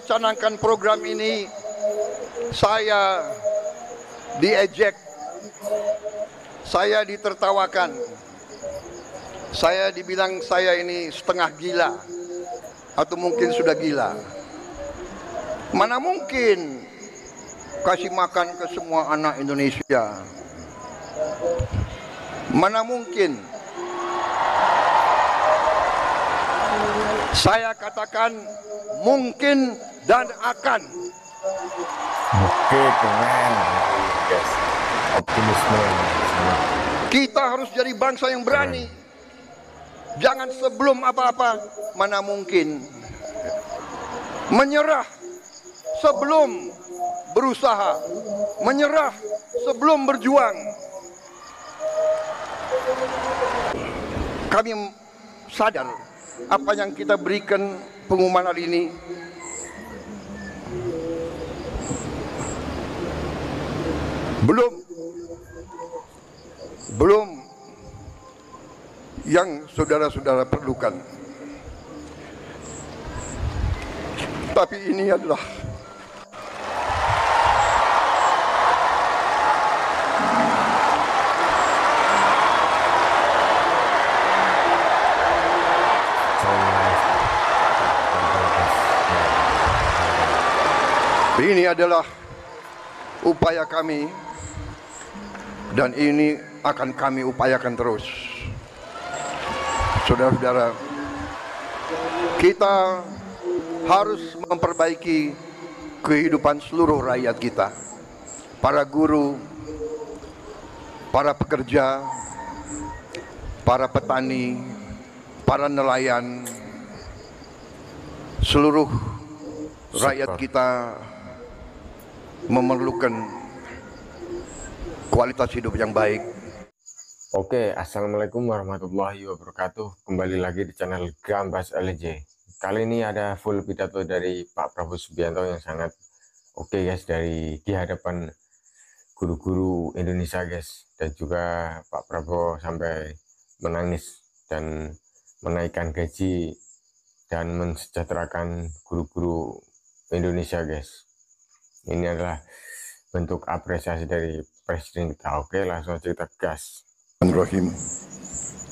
canangkan program ini, saya diejek, saya ditertawakan, saya dibilang saya ini setengah gila atau mungkin sudah gila. Mana mungkin kasih makan ke semua anak Indonesia? Mana mungkin? Saya katakan mungkin dan akan. Oke, keren. Yes. Optimisme. Kita harus jadi bangsa yang berani. Jangan sebelum apa-apa, mana mungkin menyerah sebelum berusaha, menyerah sebelum berjuang. Kami sadar apa yang kita berikan pengumuman hari ini belum yang saudara-saudara perlukan. Tapi ini adalah upaya kami, dan ini akan kami upayakan terus. Saudara-saudara, kita harus memperbaiki kehidupan seluruh rakyat kita, para guru, para pekerja, para petani, para nelayan, seluruh rakyat kita memerlukan kualitas hidup yang baik. Oke, assalamualaikum warahmatullahi wabarakatuh. Kembali lagi di channel Gambas LJ. Kali ini ada full pidato dari Pak Prabowo Subianto yang sangat oke guys, dari di hadapan guru-guru Indonesia guys, dan juga Pak Prabowo sampai menangis dan menaikkan gaji dan mensejahterakan guru-guru Indonesia guys. Ini adalah bentuk apresiasi dari presiden kita. Oke, langsung aja kita gas. Bismillahirrahmanirrahim.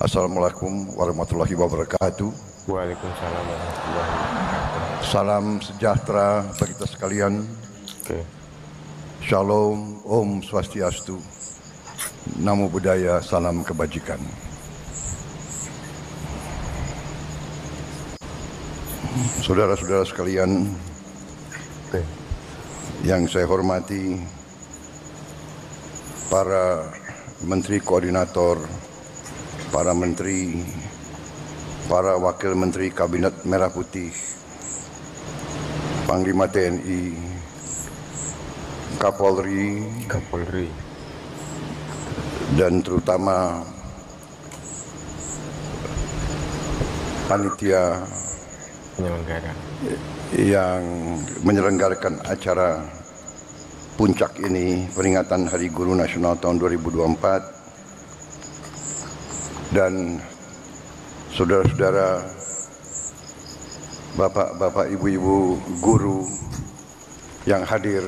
Assalamualaikum warahmatullahi wabarakatuh. Waalaikumsalam warahmatullahi wabarakatuh. Salam sejahtera bagi kita sekalian. Oke. Shalom, Om Swastiastu, Namo Buddhaya, salam kebajikan. Saudara-saudara sekalian, Oke. yang saya hormati, para menteri koordinator, para menteri, para wakil menteri Kabinet Merah Putih, Panglima TNI, Kapolri, dan terutama panitia Penyelenggara yang menyelenggarakan acara puncak ini, peringatan Hari Guru Nasional tahun 2024, dan saudara-saudara, bapak-bapak, ibu-ibu guru yang hadir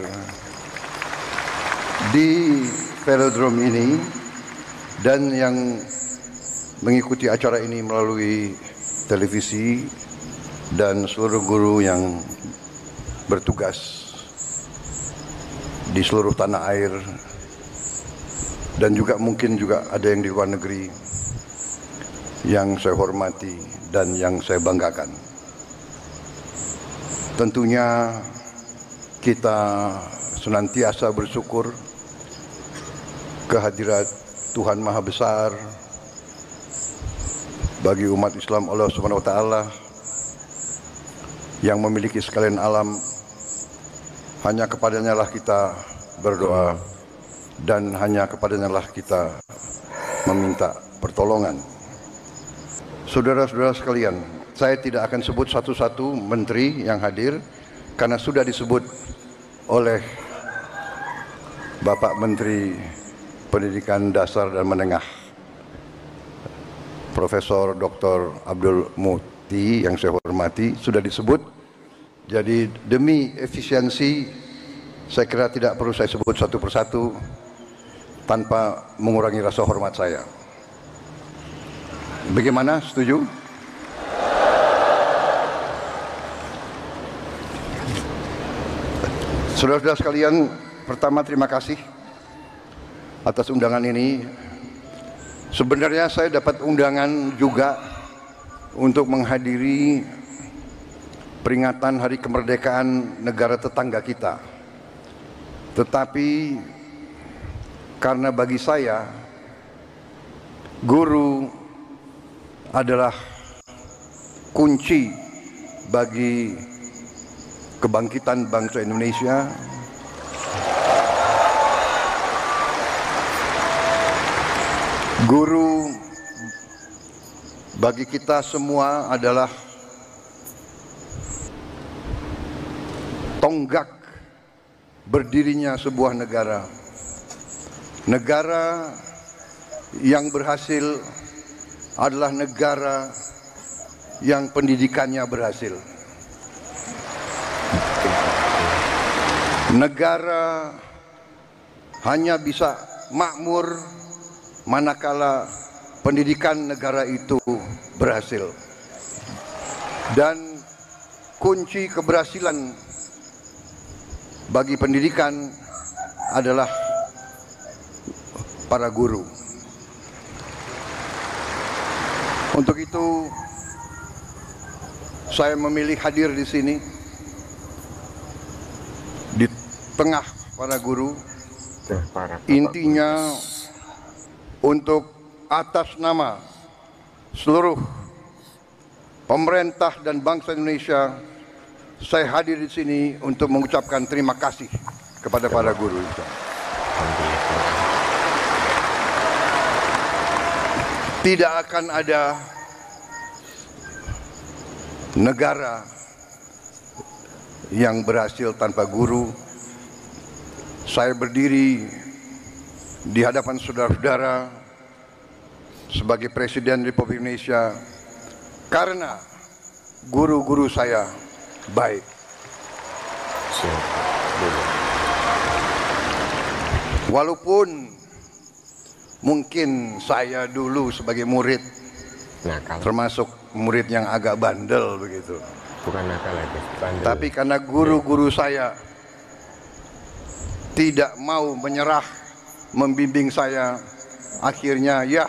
di velodrome ini dan yang mengikuti acara ini melalui televisi, dan seluruh guru yang bertugas di seluruh tanah air, dan juga mungkin juga ada yang di luar negeri yang saya hormati dan yang saya banggakan. Tentunya kita senantiasa bersyukur kehadirat Tuhan Maha Besar bagi umat Islam, Allah Subhanahu wa Ta'ala, yang memiliki sekalian alam. Hanya kepadanya lah kita berdoa, dan hanya kepadanya lah kita meminta pertolongan. Saudara-saudara sekalian, saya tidak akan sebut satu-satu menteri yang hadir, karena sudah disebut oleh Bapak Menteri Pendidikan Dasar dan Menengah, Profesor Dr. Abdul yang saya hormati, sudah disebut. Jadi demi efisiensi, saya kira tidak perlu saya sebut satu persatu tanpa mengurangi rasa hormat saya. Bagaimana? Setuju? Saudara-saudara sekalian, pertama terima kasih atas undangan ini. Sebenarnya saya dapat undangan juga untuk menghadiri peringatan Hari Kemerdekaan negara tetangga kita. Tetapi karena bagi saya guru adalah kunci bagi kebangkitan bangsa Indonesia, guru bagi kita semua adalah tonggak berdirinya sebuah negara. Negara yang berhasil adalah negara yang pendidikannya berhasil. Negara hanya bisa makmur manakala pendidikan negara itu berhasil. Dan kunci keberhasilan bagi pendidikan adalah para guru. Untuk itu saya memilih hadir di sini di tengah para guru. Intinya untuk atas nama seluruh pemerintah dan bangsa Indonesia, saya hadir di sini untuk mengucapkan terima kasih kepada para guru. Tidak akan ada negara yang berhasil tanpa guru. Saya berdiri di hadapan saudara-saudara sebagai Presiden Republik Indonesia karena guru-guru saya baik. Walaupun mungkin saya dulu sebagai murid termasuk murid yang agak bandel begitu. Bukan nakal lagi, bandel. Tapi karena guru-guru saya tidak mau menyerah membimbing saya, akhirnya ya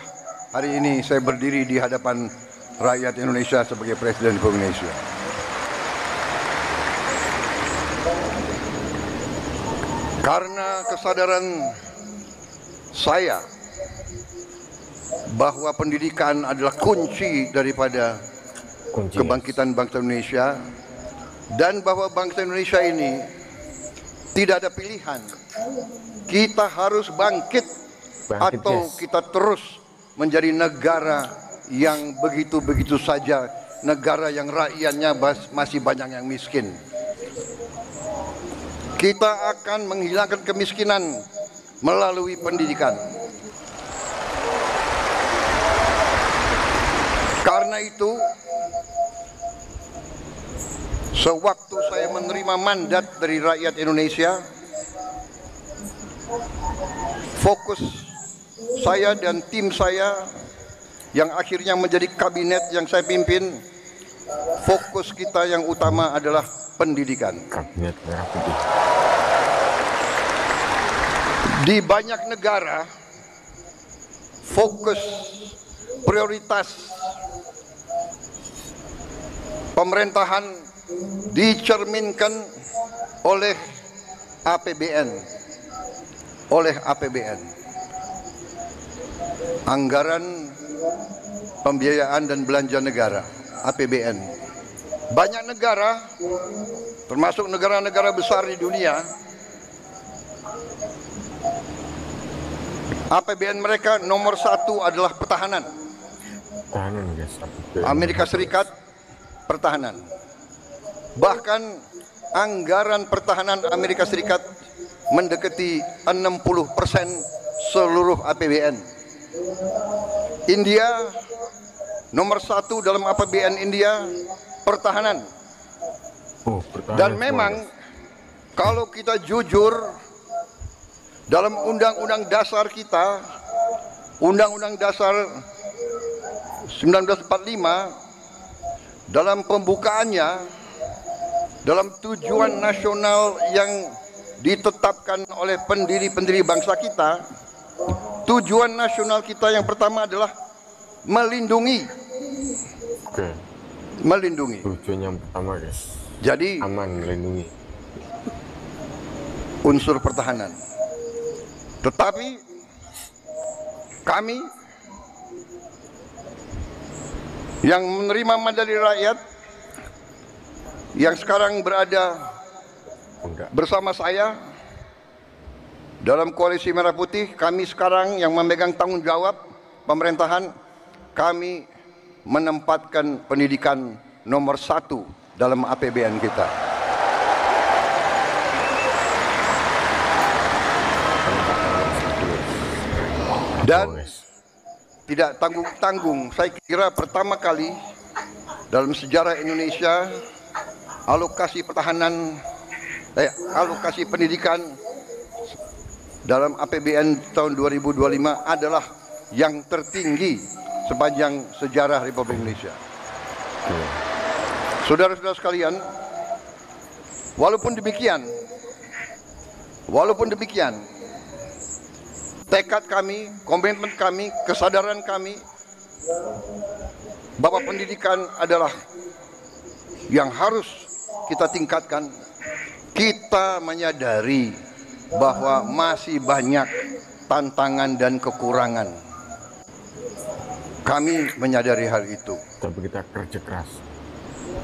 hari ini saya berdiri di hadapan rakyat Indonesia sebagai Presiden Republik Indonesia. Karena kesadaran saya bahwa pendidikan adalah kunci daripada kebangkitan bangsa Indonesia, dan bahwa bangsa Indonesia ini tidak ada pilihan, kita harus bangkit atau kita terus menjadi negara yang begitu-begitu saja, negara yang rakyatnya masih banyak yang miskin. Kita akan menghilangkan kemiskinan melalui pendidikan. Karena itu, sewaktu saya menerima mandat dari rakyat Indonesia, fokus saya dan tim saya yang akhirnya menjadi kabinet yang saya pimpin, fokus kita yang utama adalah pendidikan. Kabinet Merah Putih. Di banyak negara, fokus prioritas pemerintahan dicerminkan oleh APBN, anggaran pembiayaan dan belanja negara, APBN. Banyak negara, termasuk negara-negara besar di dunia, APBN mereka nomor satu adalah pertahanan. Amerika Serikat, pertahanan. Bahkan anggaran pertahanan Amerika Serikat mendekati 60% seluruh APBN. India nomor 1 dalam APBN India pertahanan. Pertahanan. Dan memang kalau kita jujur, dalam undang-undang dasar kita, Undang-Undang Dasar 1945, dalam pembukaannya, dalam tujuan nasional yang ditetapkan oleh pendiri-pendiri bangsa kita, tujuan nasional kita yang pertama adalah melindungi. Melindungi. Tujuan yang pertama, guys. Jadi aman, melindungi. Unsur pertahanan. Tetapi kami yang menerima mandat dari rakyat, yang sekarang berada bersama saya dalam koalisi Merah Putih, kami sekarang yang memegang tanggung jawab pemerintahan, kami menempatkan pendidikan nomor 1 dalam APBN kita. Dan tidak tanggung-tanggung, saya kira pertama kali dalam sejarah Indonesia alokasi alokasi pendidikan dalam APBN tahun 2025 adalah yang tertinggi sepanjang sejarah Republik Indonesia. Saudara-saudara sekalian, walaupun demikian, tekad kami, komitmen kami, kesadaran kami bahwa pendidikan adalah yang harus kita tingkatkan. Kita menyadari bahwa masih banyak tantangan dan kekurangan. Kami menyadari hal itu. Tapi kita kerja keras.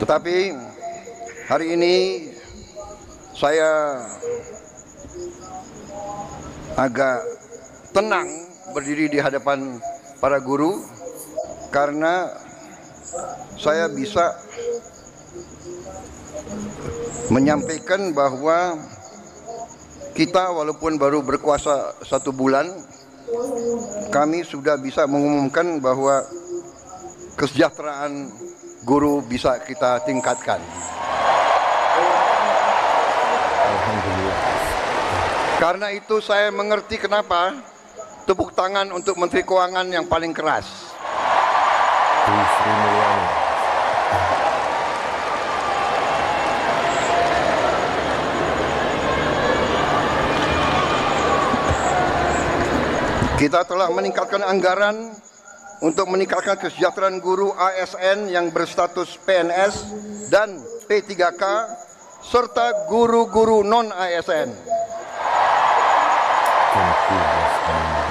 Tetapi hari ini saya agak tenang berdiri di hadapan para guru karena saya bisa menyampaikan bahwa kita walaupun baru berkuasa 1 bulan, kami sudah bisa mengumumkan bahwa kesejahteraan guru bisa kita tingkatkan. Alhamdulillah. Karena itu saya mengerti kenapa tepuk tangan untuk Menteri Keuangan yang paling keras. Sri Mulyani. Kita telah meningkatkan anggaran untuk meningkatkan kesejahteraan guru ASN yang berstatus PNS dan P3K serta guru-guru non-ASN.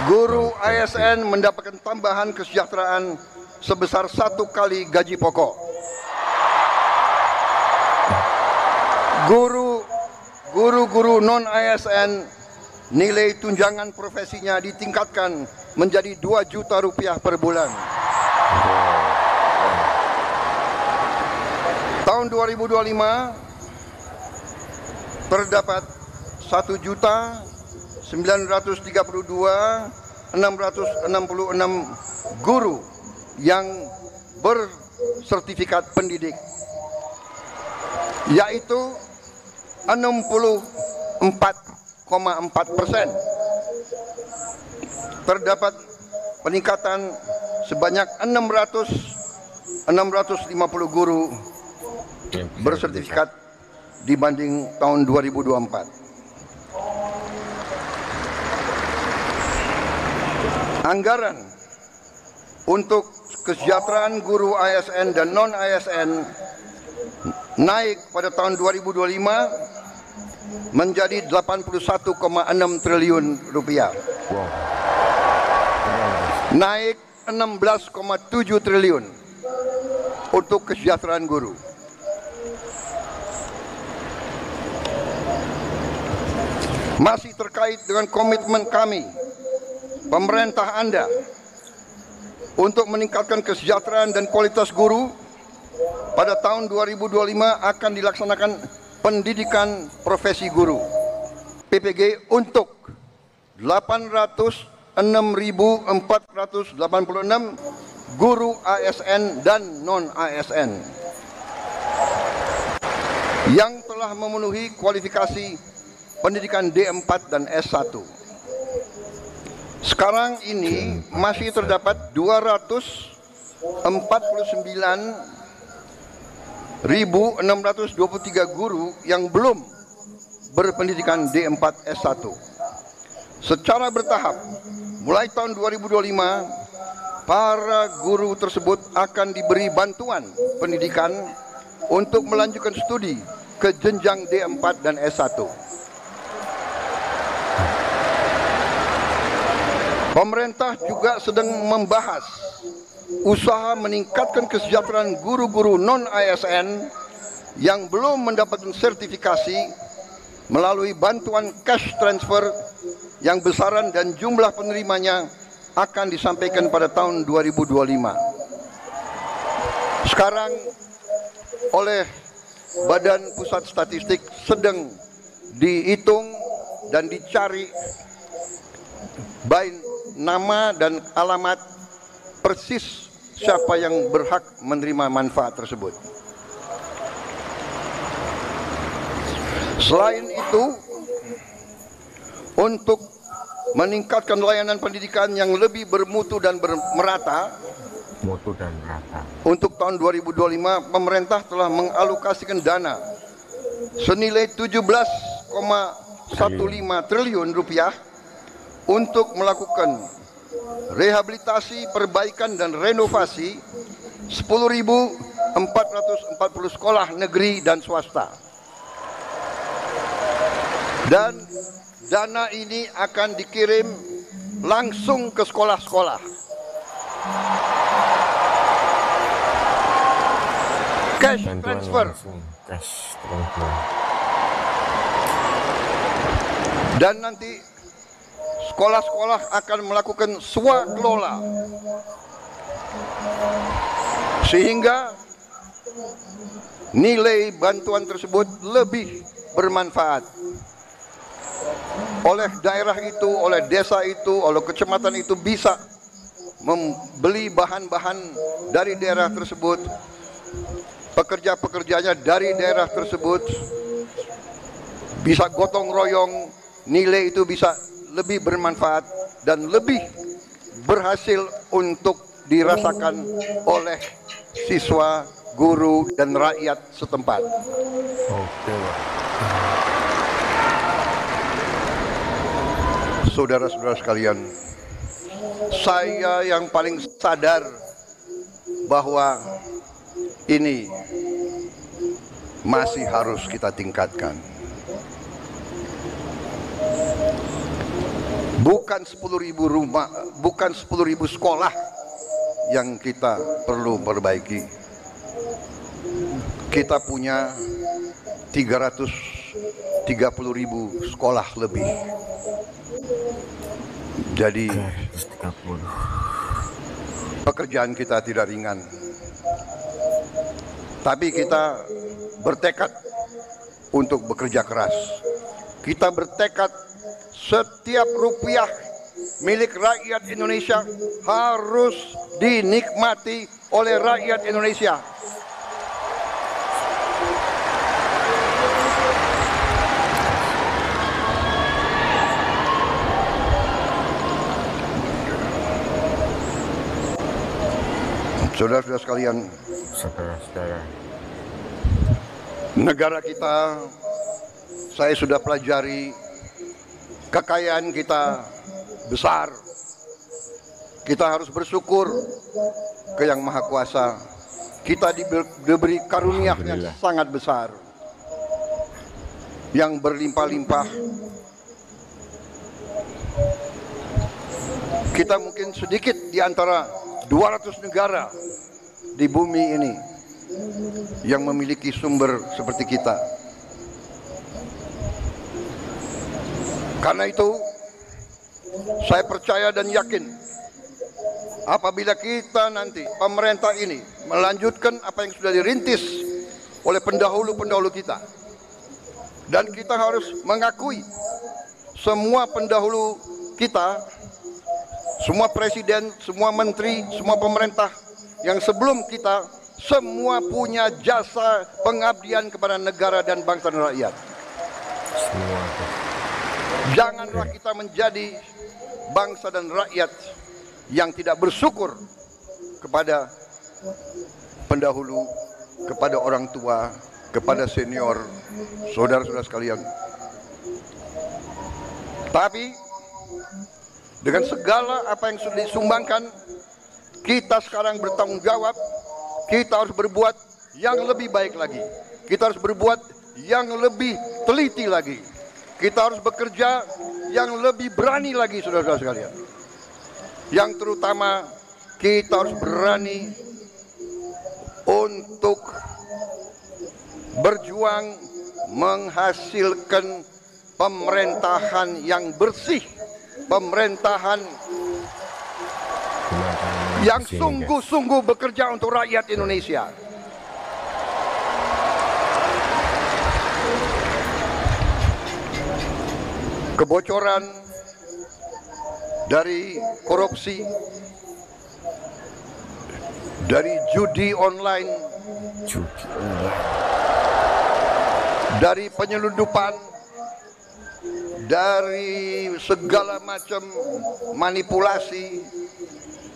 Guru ASN mendapatkan tambahan kesejahteraan sebesar 1 kali gaji pokok. Guru-guru non-ASN nilai tunjangan profesinya ditingkatkan menjadi 2 juta rupiah per bulan. Tahun 2025 terdapat 1.932.666 guru yang bersertifikat pendidik, yaitu 64,4%. Terdapat peningkatan sebanyak 650 guru bersertifikat dibanding tahun 2024. Anggaran untuk kesejahteraan guru ASN dan non-ASN naik pada tahun 2025 menjadi 81,6 triliun rupiah. Naik 16,7 triliun untuk kesejahteraan guru. Masih terkait dengan komitmen kami, pemerintah Anda, untuk meningkatkan kesejahteraan dan kualitas guru, pada tahun 2025 akan dilaksanakan pendidikan profesi guru PPG untuk 806.486 guru ASN dan non-ASN yang telah memenuhi kualifikasi pendidikan D4 dan S1. Sekarang ini masih terdapat 249.623 guru yang belum berpendidikan D4 S1. Secara bertahap, mulai tahun 2025, para guru tersebut akan diberi bantuan pendidikan untuk melanjutkan studi ke jenjang D4 dan S1. Pemerintah juga sedang membahas usaha meningkatkan kesejahteraan guru-guru non-ASN yang belum mendapatkan sertifikasi melalui bantuan cash transfer yang besaran dan jumlah penerimanya akan disampaikan pada tahun 2025. Sekarang oleh Badan Pusat Statistik sedang dihitung dan dicari baik nama dan alamat persis siapa yang berhak menerima manfaat tersebut. Selain itu, untuk meningkatkan layanan pendidikan yang lebih bermutu dan merata, untuk tahun 2025, pemerintah telah mengalokasikan dana senilai 17,15 triliun rupiah untuk melakukan rehabilitasi, perbaikan dan renovasi 10.440 sekolah negeri dan swasta. Dan dana ini akan dikirim langsung ke sekolah-sekolah. Cash transfer. Dan nanti sekolah-sekolah akan melakukan swakelola sehingga nilai bantuan tersebut lebih bermanfaat oleh daerah itu, oleh desa itu, oleh kecamatan itu bisa membeli bahan-bahan dari daerah tersebut, pekerja-pekerjanya dari daerah tersebut bisa gotong royong, nilai itu bisa lebih bermanfaat dan lebih berhasil untuk dirasakan oleh siswa, guru, dan rakyat setempat. Saudara-saudara sekalian, saya yang paling sadar bahwa ini masih harus kita tingkatkan. Bukan 10.000 rumah, bukan 10.000 sekolah yang kita perlu perbaiki. Kita punya 330.000 sekolah lebih. Jadi pekerjaan kita tidak ringan. Tapi kita bertekad untuk bekerja keras. Kita bertekad setiap rupiah milik rakyat Indonesia harus dinikmati oleh rakyat Indonesia. Saudara-saudara sekalian, negara kita, saya sudah pelajari, kekayaan kita besar. Kita harus bersyukur ke Yang Maha Kuasa. Kita diberi karunia yang sangat besar, yang berlimpah-limpah. Kita mungkin sedikit di antara 200 negara di bumi ini yang memiliki sumber seperti kita. Karena itu, saya percaya dan yakin apabila kita nanti, pemerintah ini melanjutkan apa yang sudah dirintis oleh pendahulu-pendahulu kita, dan kita harus mengakui semua pendahulu kita, semua presiden, semua menteri, semua pemerintah yang sebelum kita semua punya jasa pengabdian kepada negara dan bangsa dan rakyat. Janganlah kita menjadi bangsa dan rakyat yang tidak bersyukur kepada pendahulu, kepada orang tua, kepada senior, saudara-saudara sekalian. Tapi dengan segala apa yang sudah disumbangkan, kita sekarang bertanggung jawab. Kita harus berbuat yang lebih baik lagi. Kita harus berbuat yang lebih teliti lagi. Kita harus bekerja yang lebih berani lagi, saudara-saudara sekalian. Yang terutama kita harus berani untuk berjuang menghasilkan pemerintahan yang bersih, pemerintahan yang sungguh-sungguh bekerja untuk rakyat Indonesia. Kebocoran dari korupsi, dari judi online, dari penyelundupan, dari segala macam manipulasi,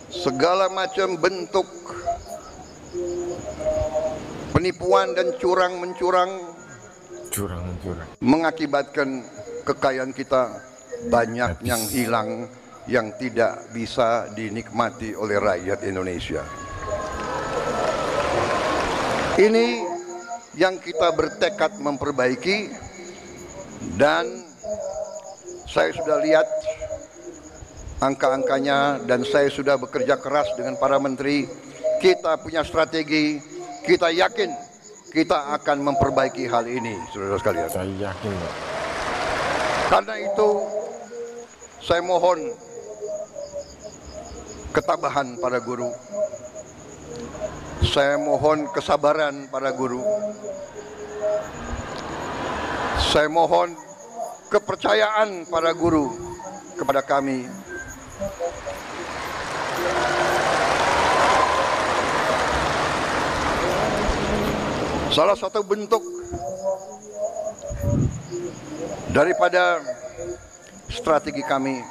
segala macam bentuk penipuan dan curang-mencurang mengakibatkan kekayaan kita banyak yang hilang, yang tidak bisa dinikmati oleh rakyat Indonesia. Ini yang kita bertekad memperbaiki, dan saya sudah lihat angka-angkanya dan saya sudah bekerja keras dengan para menteri. Kita punya strategi, kita yakin kita akan memperbaiki hal ini, saudara sekalian. Saya yakin, Pak. Karena itu saya mohon ketabahan para guru. Saya mohon kesabaran para guru. Saya mohon kepercayaan para guru kepada kami. Salah satu bentuk daripada strategi kami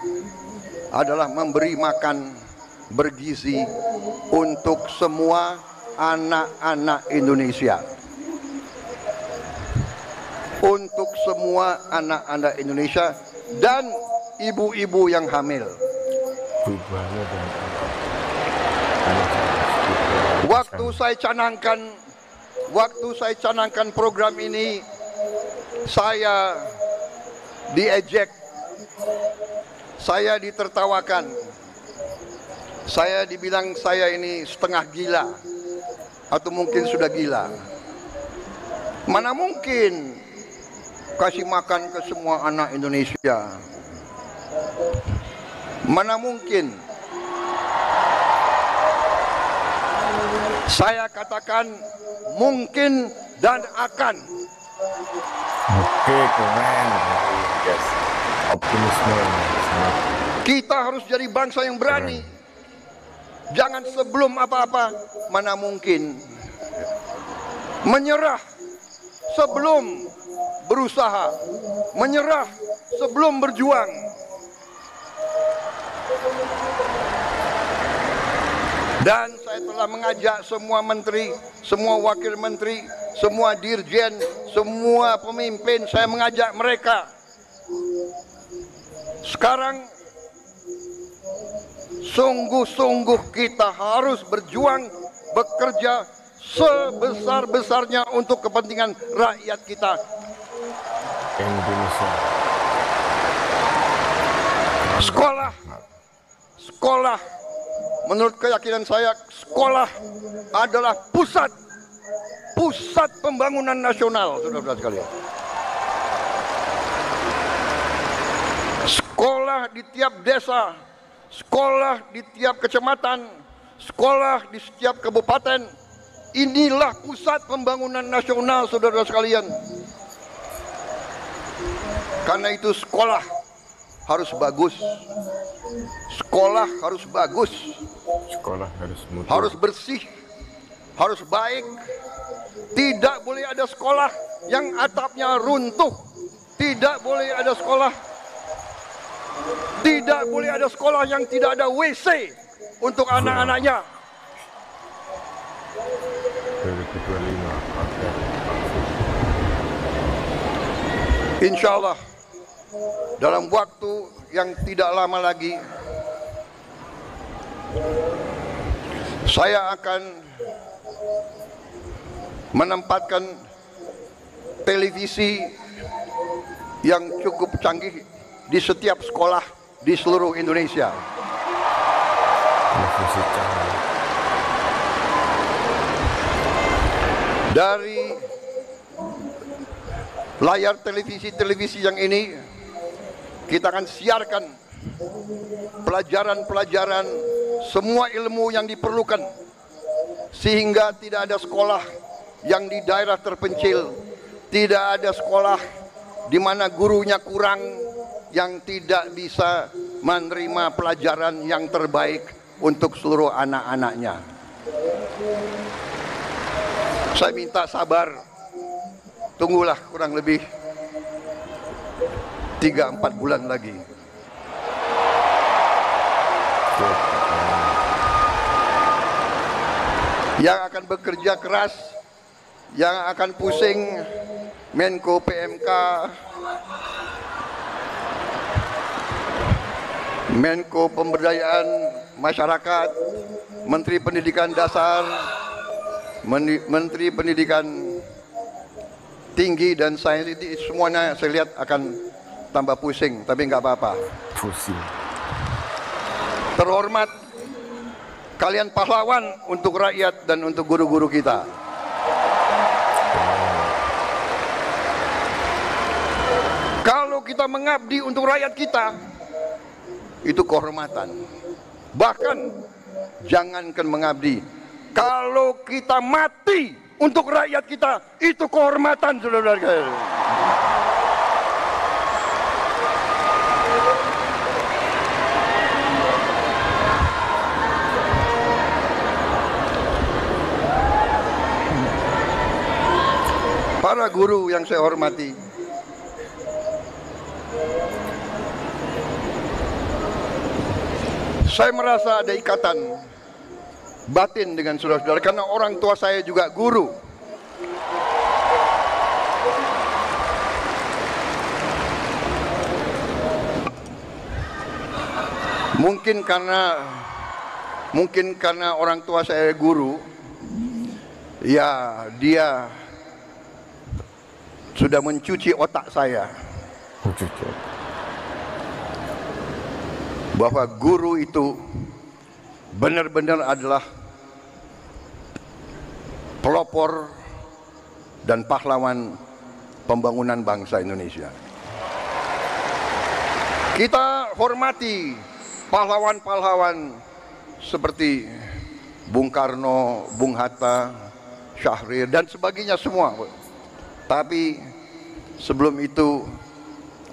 adalah memberi makan bergizi untuk semua anak-anak Indonesia. Untuk semua anak-anak Indonesia dan ibu-ibu yang hamil. Waktu saya canangkan program ini, saya diejek, saya ditertawakan, saya dibilang saya ini setengah gila atau mungkin sudah gila. Mana mungkin kasih makan ke semua anak Indonesia? Mana mungkin? Saya katakan mungkin dan akan. Oke, keren. Yes. Optimisme. Kita harus jadi bangsa yang berani. Jangan sebelum apa-apa, mana mungkin menyerah sebelum berusaha, menyerah sebelum berjuang. Dan saya telah mengajak semua menteri, semua wakil menteri, semua dirjen, semua pemimpin, saya mengajak mereka. Sekarang sungguh-sungguh kita harus berjuang, bekerja sebesar-besarnya untuk kepentingan rakyat kita. Indonesia. Sekolah, menurut keyakinan saya, sekolah adalah pusat pembangunan nasional, saudara-saudara sekalian. Sekolah di tiap desa, sekolah di tiap kecamatan, sekolah di setiap kabupaten, inilah pusat pembangunan nasional, saudara-saudara sekalian. Karena itu sekolah harus bagus, sekolah harus bagus, sekolah harus mutu, harus bersih, harus baik. Tidak boleh ada sekolah yang atapnya runtuh, tidak boleh ada sekolah, tidak boleh ada sekolah yang tidak ada WC untuk anak-anaknya. 2025. Insya Allah dalam waktu yang tidak lama lagi saya akan menempatkan televisi yang cukup canggih di setiap sekolah di seluruh Indonesia. Dari layar televisi yang ini kita akan siarkan pelajaran-pelajaran, semua ilmu yang diperlukan, sehingga tidak ada sekolah yang di daerah terpencil, tidak ada sekolah di mana gurunya kurang, yang tidak bisa menerima pelajaran yang terbaik untuk seluruh anak-anaknya. Saya minta sabar, tunggulah kurang lebih 3-4 bulan lagi. Yang akan bekerja keras, yang akan pusing, Menko PMK, Menko Pemberdayaan Masyarakat, Menteri Pendidikan Dasar, Menteri Pendidikan Tinggi dan Sains, itu semuanya saya lihat akan tambah pusing, tapi nggak apa-apa. Pusing. Terhormat, kalian pahlawan untuk rakyat dan untuk guru-guru kita. Kalau kita mengabdi untuk rakyat kita, itu kehormatan. Bahkan jangankan mengabdi, kalau kita mati untuk rakyat kita, itu kehormatan, saudara-saudara. Para guru yang saya hormati, saya merasa ada ikatan batin dengan saudara-saudara karena orang tua saya juga guru. Mungkin karena orang tua saya guru, ya dia sudah mencuci otak saya bahwa guru itu benar-benar adalah pelopor dan pahlawan pembangunan bangsa Indonesia. Kita hormati pahlawan-pahlawan seperti Bung Karno, Bung Hatta, Syahrir dan sebagainya semua. Tapi sebelum itu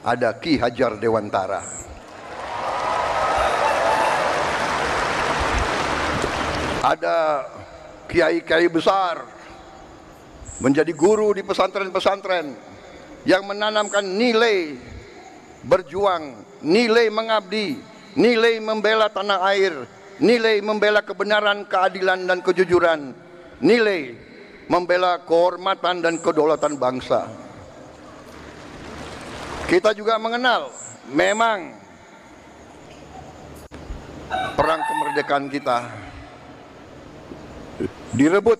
ada Ki Hajar Dewantara. Ada kiai-kiai besar menjadi guru di pesantren-pesantren yang menanamkan nilai berjuang, nilai mengabdi, nilai membela tanah air, nilai membela kebenaran, keadilan dan kejujuran, nilai membela kehormatan dan kedaulatan bangsa. Kita juga mengenal memang perang kemerdekaan kita direbut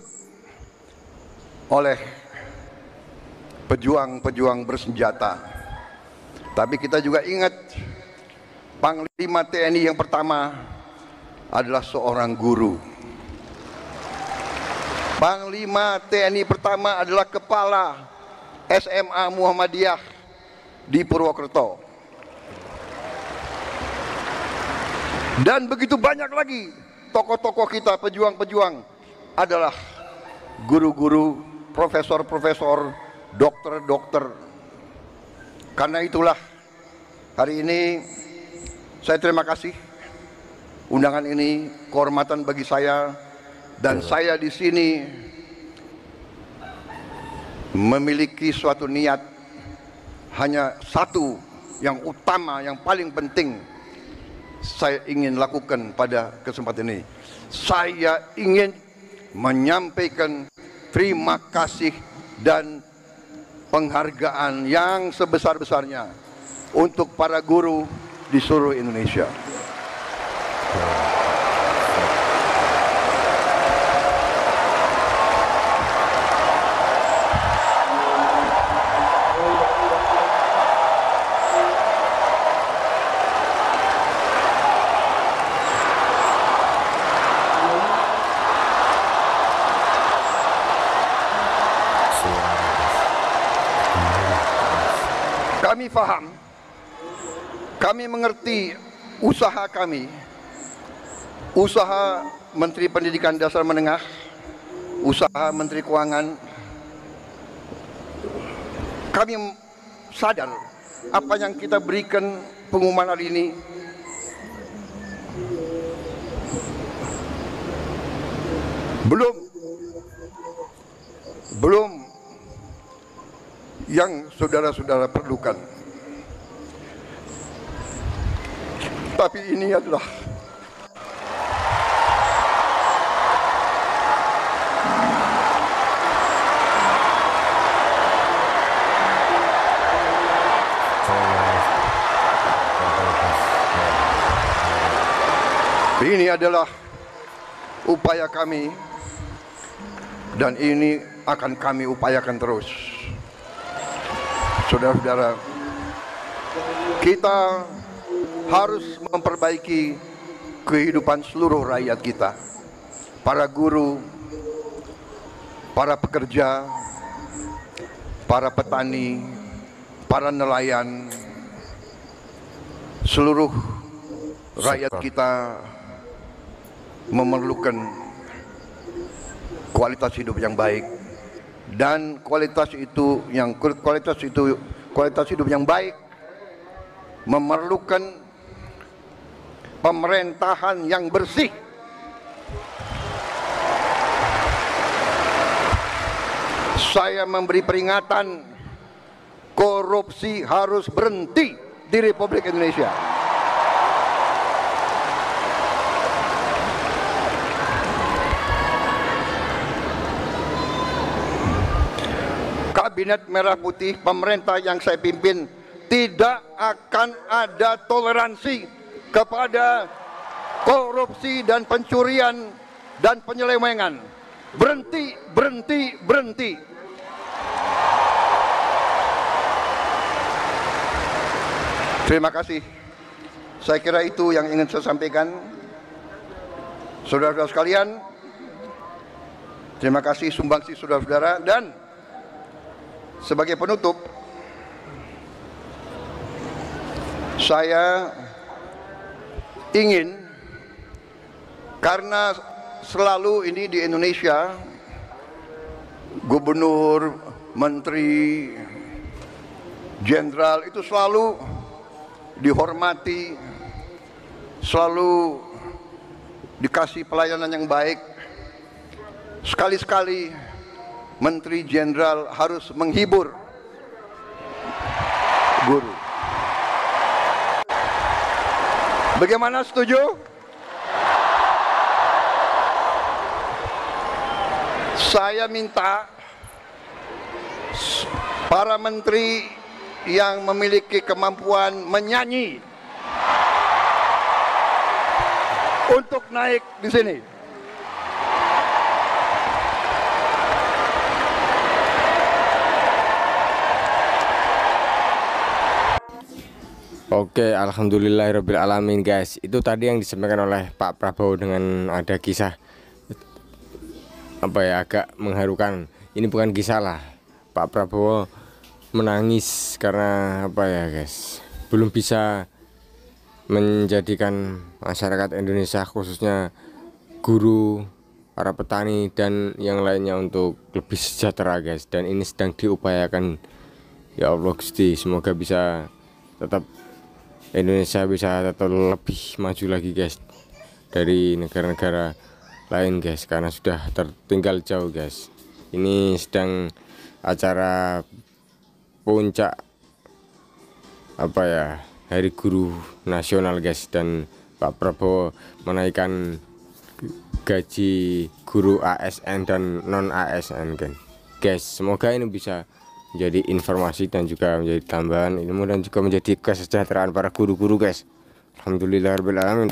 oleh pejuang-pejuang bersenjata. Tapi kita juga ingat Panglima TNI yang pertama adalah seorang guru. Panglima TNI pertama adalah kepala SMA Muhammadiyah di Purwokerto. Dan begitu banyak lagi tokoh-tokoh kita, pejuang-pejuang adalah guru-guru, profesor-profesor, dokter-dokter. Karena itulah hari ini saya terima kasih undangan ini, kehormatan bagi saya, dan saya di sini memiliki suatu niat hanya satu yang utama, yang paling penting saya ingin lakukan pada kesempatan ini. Saya ingin menyampaikan terima kasih dan penghargaan yang sebesar-besarnya untuk para guru di seluruh Indonesia. Kami faham, kami mengerti usaha kami, usaha Menteri Pendidikan Dasar Menengah, usaha Menteri Keuangan. Kami sadar apa yang kita berikan pengumuman hari ini belum yang saudara-saudara perlukan. Tapi ini adalah upaya kami, dan ini akan kami upayakan terus. Saudara-saudara, kita harus memperbaiki kehidupan seluruh rakyat kita, para guru, para pekerja, para petani, para nelayan, seluruh rakyat kita memerlukan kualitas hidup yang baik. Dan kualitas hidup yang baik memerlukan pemerintahan yang bersih. Saya memberi peringatan, korupsi harus berhenti di Republik Indonesia. Kabinet Merah Putih, pemerintah yang saya pimpin, tidak akan ada toleransi kepada korupsi dan pencurian dan penyelewengan. Berhenti, berhenti, berhenti. Terima kasih. Saya kira itu yang ingin saya sampaikan. Saudara-saudara sekalian, terima kasih sumbangsi saudara-saudara. Dan sebagai penutup, saya ingin, karena selalu ini di Indonesia, gubernur, menteri, jenderal itu selalu dihormati, selalu dikasih pelayanan yang baik. Sekali-sekali menteri jenderal harus menghibur guru. Bagaimana, setuju? Saya minta para menteri yang memiliki kemampuan menyanyi untuk naik di sini. Oke, alhamdulillahirabbil alamin guys. Itu tadi yang disampaikan oleh Pak Prabowo dengan ada kisah agak mengharukan. Ini bukan kisah lah. Pak Prabowo menangis karena guys, belum bisa menjadikan masyarakat Indonesia, khususnya guru, para petani dan yang lainnya untuk lebih sejahtera guys. Dan ini sedang diupayakan. Ya Allah Gusti, semoga bisa tetap Indonesia bisa tetap lebih maju lagi guys dari negara-negara lain guys, karena sudah tertinggal jauh guys. Ini sedang acara puncak apa ya, Hari Guru Nasional guys, dan Pak Prabowo menaikkan gaji guru ASN dan non ASN kan guys. Semoga ini bisa menjadi informasi dan juga menjadi tambahan ilmu dan juga menjadi kesejahteraan para guru-guru guys. Alhamdulillahirabbil alamin.